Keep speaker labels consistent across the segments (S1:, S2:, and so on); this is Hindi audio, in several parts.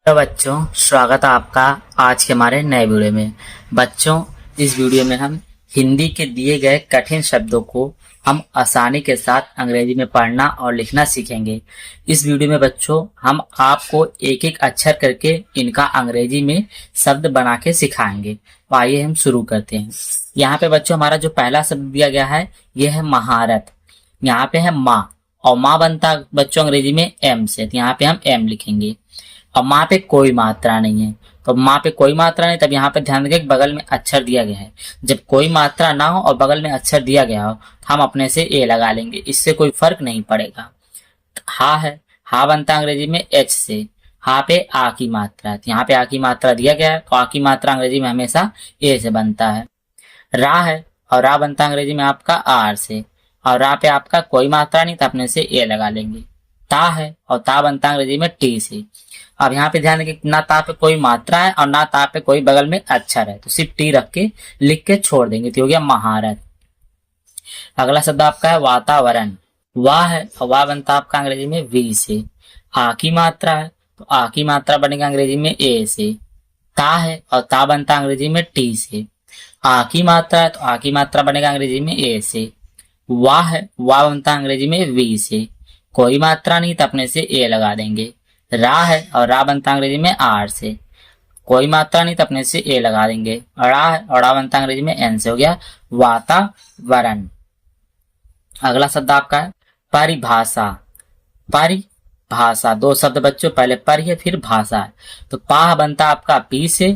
S1: तो बच्चों, स्वागत है आपका आज के हमारे नए वीडियो में। बच्चों, इस वीडियो में हम हिंदी के दिए गए कठिन शब्दों को हम आसानी के साथ अंग्रेजी में पढ़ना और लिखना सीखेंगे। इस वीडियो में बच्चों हम आपको एक एक अक्षर करके इनका अंग्रेजी में शब्द बना के सिखाएंगे। तो आइए हम शुरू करते हैं। यहाँ पे बच्चों हमारा जो पहला शब्द दिया गया है यह है महारत। यहाँ पे है माँ, और माँ बनता बच्चों अंग्रेजी में एम से, तो यहाँ पे हम एम लिखेंगे। और माँ पे कोई मात्रा नहीं है, तो माँ पे कोई मात्रा नहीं, तब यहाँ पे ध्यान रखें बगल में अक्षर दिया गया है। जब कोई मात्रा ना हो और बगल में अक्षर दिया गया हो तो हम अपने से ए लगा लेंगे, इससे कोई फर्क नहीं पड़ेगा। हा है, हा बनता अंग्रेजी में एच से। हा पे आ की मात्रा है, तो यहाँ पे आ की मात्रा दिया गया है, तो आ की मात्रा अंग्रेजी में हमेशा ए से बनता है। रा है, और रा बनता अंग्रेजी में आपका आर से, और रा पे आपका कोई मात्रा नहीं, तो अपने से ए लगा लेंगे। ता है, और ता बनता अंग्रेजी में टी से। अब यहाँ पे ध्यान रखिए ना ता पे कोई मात्रा है और ना ता पे कोई बगल में अक्षर है, तो सिर्फ टी रख के लिख के छोड़ देंगे, तो हो गया महारत। अगला शब्द आपका है वातावरण। वाह है, और वाह बनता आपका अंग्रेजी में वी से। आ की मात्रा है, तो आ की मात्रा बनेगा अंग्रेजी में ए से। ता है, और ता बनता अंग्रेजी में टी से। आ की मात्रा है, तो आ की मात्रा बनेगा अंग्रेजी में ए से। वाह है, वाह बनता अंग्रेजी में वी से। कोई मात्रा नहीं, तो अपने से ए लगा देंगे। रा है, और रा बनता अंग्रेजी में आर से। कोई मात्रा नहीं, तो अपने से ए लगा देंगे। रा है, और रा बनता अंग्रेजी में एन से, हो गया वातावरण। अगला शब्द आपका है परिभाषा। परिभाषा, दो शब्द बच्चों, पहले पर है फिर भाषा है, तो पा बनता आपका पी से।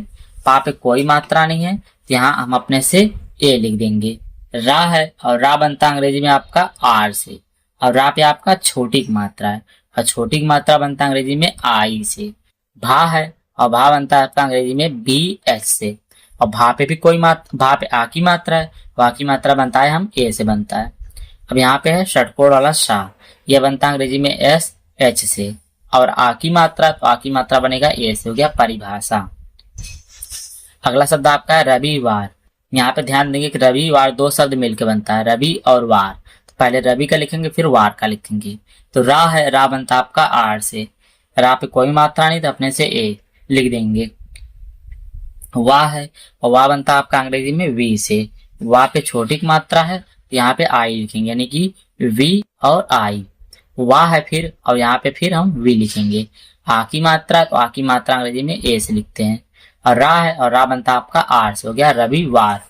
S1: पा पे कोई मात्रा नहीं है, तो यहाँ हम अपने से ए लिख देंगे। रा है, और रा बनता अंग्रेजी में आपका आर से, और रा पे आपका छोटी मात्रा है, और छोटी मात्रा बनता अंग्रेजी में आई से। भा है, और भा बनता है आपका अंग्रेजी में बी एच से, और भा पे भी कोई मात्रा, भा पे आ की मात्रा है, तो आ की मात्रा बनता है हम ए से बनता है। अब यहाँ पे है षटकोण वाला शाह, यह बनता अंग्रेजी में एस एच से, और आ की मात्रा, तो आ की मात्रा बनेगा ए से, हो गया परिभाषा। अगला शब्द आपका है रविवार। यहाँ पे ध्यान देंगे कि रविवार दो शब्द मिलकर बनता है, रवि और वार, तो पहले रवि का लिखेंगे फिर वार का लिखेंगे। तो रा है, रा बनता आपका आर से। रा पे कोई मात्रा नहीं, तो अपने से ए लिख देंगे। वाह है, और वाह बनता आपका अंग्रेजी में वी से। वाह पे छोटी मात्रा है, तो यहाँ पे आई लिखेंगे, यानी कि वी और आई। वाह है फिर, और यहाँ पे फिर हम वी लिखेंगे। आ की मात्रा, तो आ की मात्रा अंग्रेजी में ए से लिखते हैं। और रा है, और रा बनता आपका आर से, हो गया रविवार।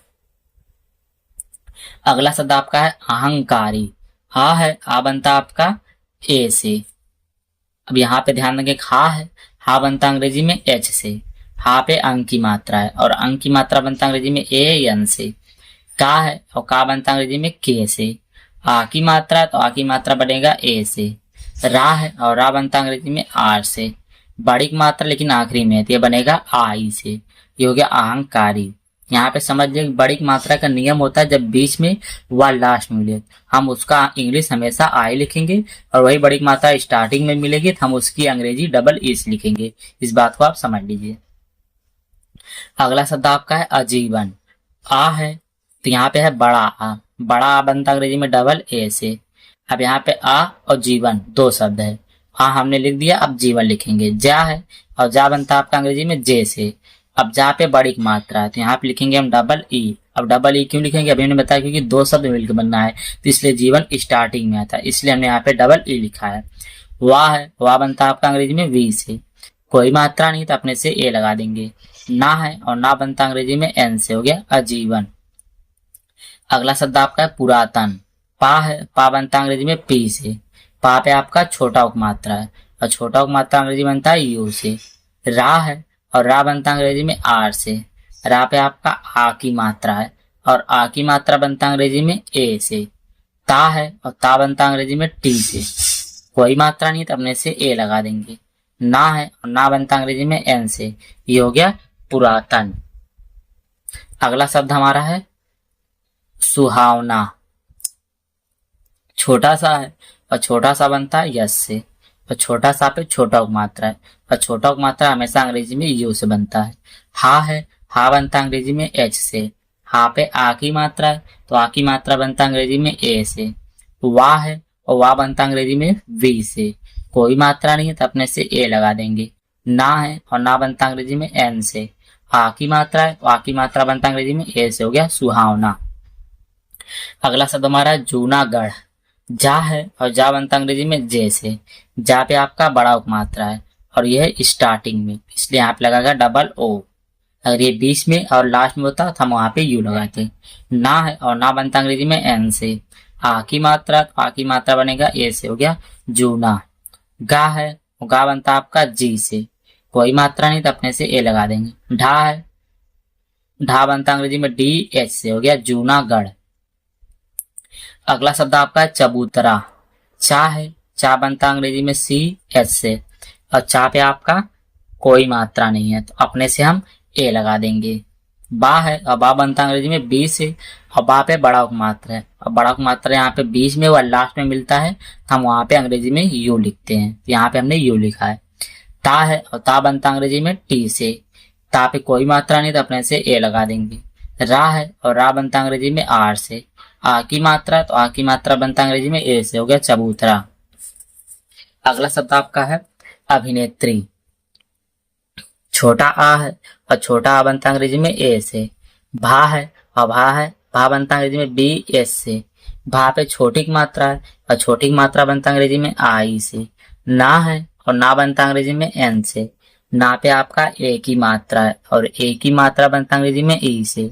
S1: अगला शब्द आपका है अहंकारी। हा है, आ बनता आपका ए से। अब यहाँ पे ध्यान देंगे हा है, हा बनता अंग्रेजी में एच से। हा पे अंक की मात्रा है, और अंक की मात्रा बनता अंग्रेजी में ए एन से। का है, और का बनता अंग्रेजी में के से। आ की मात्रा, तो आ की मात्रा बनेगा ए से। रा है, और रा बनता अंग्रेजी में आर से। बड़ी मात्रा लेकिन आखिरी में है, तो ये बनेगा आई से, ये हो गया अहंकारी। यहाँ पे समझ लीजिए बड़ी मात्रा का नियम होता है, जब बीच में व लास्ट में मिले हम उसका इंग्लिश हमेशा आई लिखेंगे, और वही बड़ी मात्रा स्टार्टिंग में मिलेगी तो हम उसकी अंग्रेजी डबल इस लिखेंगे। इस बात को आप समझ लीजिए। अगला शब्द आपका है आजीवन। आ है, तो यहाँ पे है बड़ा आ। बड़ा आ बनता अंग्रेजी में डबल ए से। अब यहाँ पे आ और जीवन दो शब्द है, आ हमने लिख दिया, अब जीवन लिखेंगे। जा है, और जा बनता आपका अंग्रेजी में जे से। अब जा पे बड़ी मात्रा है, तो यहाँ पे लिखेंगे हम डबल ई। अब डबल ई क्यों लिखेंगे, अभी हमने बताया क्योंकि दो शब्द मिलकर बनना है, तो इसलिए जीवन स्टार्टिंग में आता है, इसलिए हमने यहाँ पे डबल ई लिखा है। वाह है, वाह बनता आपका अंग्रेजी में वी से। कोई मात्रा नहीं, तो अपने से ए लगा देंगे। ना है, और ना बनता अंग्रेजी में एन से, हो गया आजीवन। अगला शब्द आपका है पुरातन। पा है, पा बनता अंग्रेजी में पी से। पा पे आपका छोटा उपमात्रा है, और छोटा उपमात्रा अंग्रेजी बनता है यू से। रा है, और रा बनता अंग्रेजी में आर से। रा पे आपका आ की मात्रा है, और आ की मात्रा बनता अंग्रेजी में ए से। ता है, और ता बनता अंग्रेजी में टी से। कोई मात्रा नहीं, तो अपने से ए लगा देंगे। ना है, और ना बनता अंग्रेजी में एन से, ये हो गया पुरातन। अगला शब्द हमारा है सुहावना। छोटा सा है, और छोटा सा बनता है यस से, और छोटा सा पे छोटा मात्रा है, और छोटा मात्रा हमेशा अंग्रेजी में यू से बनता है। हा है, हा बनता अंग्रेजी में एच से। हा पे आ की मात्रा है, तो आ की मात्रा बनता अंग्रेजी में ए से। वाह है, और वाह बनता अंग्रेजी में वी से। कोई मात्रा नहीं है, तो अपने से ए लगा देंगे। ना है और ना बनता अंग्रेजी में एन से। आ की मात्रा है तो आ की मात्रा बनता अंग्रेजी में ए से, हो गया सुहावना। अगला शब्द हमारा है जूनागढ़। जा है और जा बनता अंग्रेजी में जे से। जा पे आपका बड़ा उपमात्रा है और यह है स्टार्टिंग में, इसलिए यहाँ पे लगाएगा डबल ओ। अगर ये बीच में और लास्ट में होता तो हम वहां पे यू लगाते। ना है और ना बनता अंग्रेजी में एन से। आ की मात्रा तो आ की मात्रा बनेगा ए से, हो गया जूना। गा है और गा बनता आपका जी से, कोई मात्रा नहीं तो अपने से ए लगा देंगे। ढा है, ढा बनता अंग्रेजी में डी एच से, हो गया जूनागढ़। अगला शब्द आपका है चबूतरा। चा है, चा बनता अंग्रेजी में सी एच से और चा पे आपका कोई मात्रा नहीं है तो अपने से हम ए लगा देंगे। बा है और बा बनता अंग्रेजी में बी से और बा पे बड़ा उपमात्रा है और बड़ा उपमात्रा यहाँ पे बीच में और लास्ट में मिलता है तो हम वहां पे अंग्रेजी में यू लिखते हैं, यहाँ पे हमने यू लिखा है। ता है और ता बनता अंग्रेजी में टी से, ता पे कोई मात्रा नहीं तो अपने से ए लगा देंगे। रा है और रा बनता अंग्रेजी में आर से। आ की मात्रा तो आ की मात्रा बनता अंग्रेजी में ए से, हो गया चबूतरा। अगला शब्द आपका है अभिनेत्री। छोटा आ है और छोटा आ बनता अंग्रेजी में ए से। भा है और भा है, भा बनता अंग्रेजी में बी एस से। भा पे छोटी की मात्रा है और छोटी की मात्रा बनता अंग्रेजी में आई से। ना है और ना बनता अंग्रेजी में एन से। ना पे आपका ए की मात्रा है और ए की मात्रा बनता अंग्रेजी में ई से।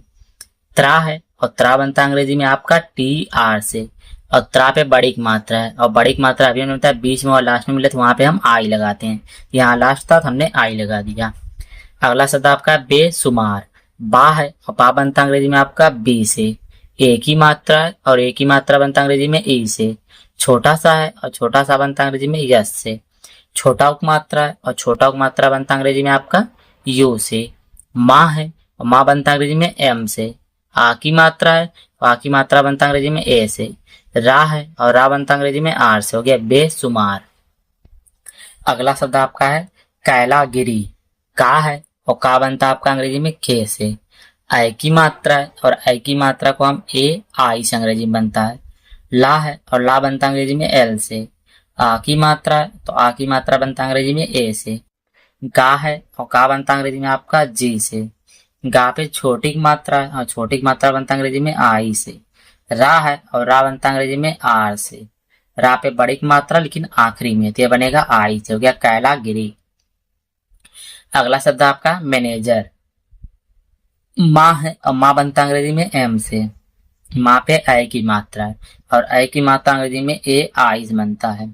S1: त्रा है और त्रा बनता अंग्रेजी में आपका टी आर से और त्रा पे बड़ी की मात्रा है और बड़ी की मात्रा अभी हमें होता है बीच में और लास्ट में मिले तो वहां पे हम आई लगाते हैं। यहाँ लास्ट था तो हमने आई लगा दिया। अगला शब्द आपका बेसुमार। बा है और बा बनता अंग्रेजी में आपका बी से। ए की मात्रा है और ए की मात्रा बनता अंग्रेजी में ई से। छोटा सा है और छोटा सा बनता अंग्रेजी में यस से। छोटा उपमात्रा है और छोटा उपमात्रा बनता अंग्रेजी में आपका यू से। माँ है और माँ बनता अंग्रेजी में एम से। आ की मात्रा है और आ की मात्रा बनता अंग्रेजी में ए से। रा है और रा बनता अंग्रेजी में आर से, हो गया बेसुमार। अगला शब्द आपका है कैलागिरी। का है और का बनता आपका अंग्रेजी में के से। आई की मात्रा है और आई की मात्रा को हम ए आई से अंग्रेजी में बनता है। ला है और ला बनता अंग्रेजी में एल से। आ की मात्रा है तो आ की मात्रा बनता अंग्रेजी में ए से। गा है और का बनता अंग्रेजी में आपका जी से। गा पे छोटी की मात्रा है और छोटी की मात्रा बनता अंग्रेजी में आई से। रा है और रा बनता अंग्रेजी में आर से। रा पे बड़ी की मात्रा लेकिन आखिरी में, तो ये बनेगा आई से, हो गया कैलागिरी। अगला शब्द आपका मैनेजर। माँ है और माँ बनता अंग्रेजी में एम से। माँ पे आई की मात्रा है और आई की मात्रा अंग्रेजी में ए आई से बनता है।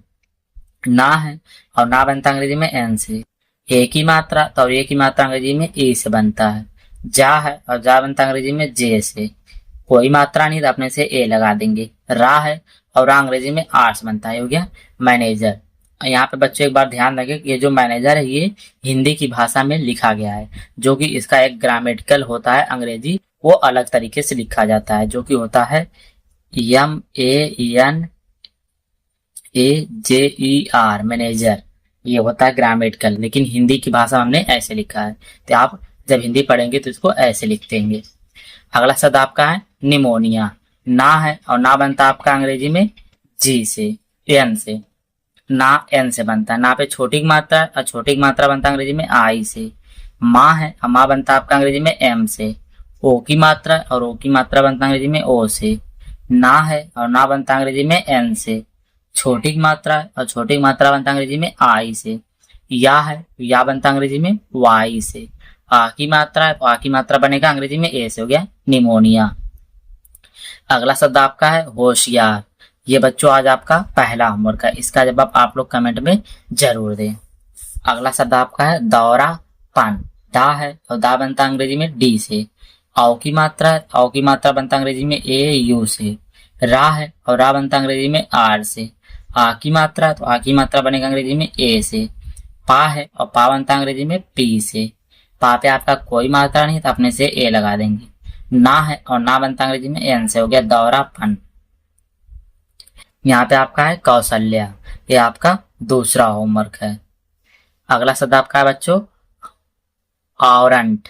S1: ना है और ना बनता अंग्रेजी में एन से। ए की मात्रा तो ए की मात्रा अंग्रेजी में ए से बनता है। जा है और जा बनता अंग्रेजी में जे से। कोई मात्रा नहीं तो अपने से ए लगा देंगे। रा है और रा अंग्रेजी में आर से बनता है, हो गया मैनेजर। यहाँ पे बच्चों एक बार ध्यान रखें कि ये जो मैनेजर है ये हिंदी की भाषा में लिखा गया है, जो कि इसका एक ग्रामेटिकल होता है अंग्रेजी, वो अलग तरीके से लिखा जाता है, जो कि होता है M A N A J E R manager, ये होता है ग्रामेटिकल। लेकिन हिंदी की भाषा में हमने ऐसे लिखा है, तो आप जब हिंदी पढ़ेंगे तो इसको ऐसे लिखते हैं। अगला शब्द आपका है निमोनिया। ना है और ना बनता आपका अंग्रेजी में जी से, एन से। ना एन से बनता है। ना पे छोटी की मात्रा और छोटी की मात्रा बनता है अंग्रेजी में आई से। माँ है और माँ बनता है आपका अंग्रेजी में एम से। ओ की मात्रा और ओ की मात्रा बनता है अंग्रेजी में ओ से। ना है और ना बनता है अंग्रेजी में एन से। छोटी की मात्रा और छोटी की मात्रा बनता है अंग्रेजी में आई से। या है, या बनता है अंग्रेजी में वाई से। आ की मात्रा है तो आ की मात्रा बनेगा अंग्रेजी में ए से, हो गया निमोनिया। अगला शब्द आपका है होशियार। ये बच्चों आज आपका पहला होमवर्क है, इसका जवाब आप लोग कमेंट में जरूर दें। अगला शब्द आपका है दौरापन। दा है और दा बनता अंग्रेजी में डी से। औ की मात्रा है, औ की मात्रा बनता अंग्रेजी में ए यू से। रा है और रा बनता अंग्रेजी में आर से। आ की मात्रा है तो आ की मात्रा बनेगा अंग्रेजी में ए से। पा है और पा बनता अंग्रेजी में पी से। पा पे आपका कोई मात्रा नहीं तो अपने से ए लगा देंगे। ना है और ना बनता अंग्रेजी में एन से, हो गया दौरापन। यहाँ पे आपका है कौशल्या, ये आपका दूसरा होमवर्क है। अगला शब्द आपका है बच्चों औरंट।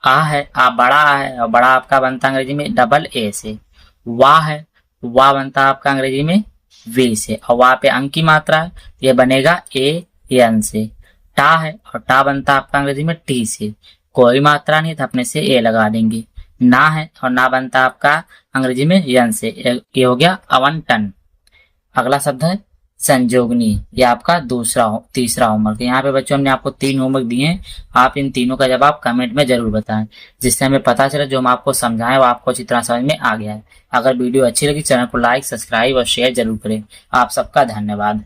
S1: आ है, आ बड़ा है और बड़ा आपका बनता अंग्रेजी में डबल ए से। वाह है, वाह बनता आपका अंग्रेजी में वी से और वाह पे अंक की मात्रा है, ये बनेगा ए यन से। टा है और टा बनता है आपका अंग्रेजी में टी से। कोई मात्रा नहीं तो अपने से ए लगा देंगे। ना है और ना बनता है आपका अंग्रेजी में यन से। ये हो गया आवंटन। अगला शब्द है संजोगनी। ये आपका तीसरा होमवर्क। यहाँ पे बच्चों हमने आपको 3 होमवर्क दिए हैं। आप इन तीनों का जवाब कमेंट में जरूर बताएं, जिससे हमें पता चले जो हम आपको समझाएं वो आपको अच्छी तरह समझ में आ गया है। अगर वीडियो अच्छी लगी चैनल को लाइक, सब्सक्राइब और शेयर जरूर करें। आप सबका धन्यवाद।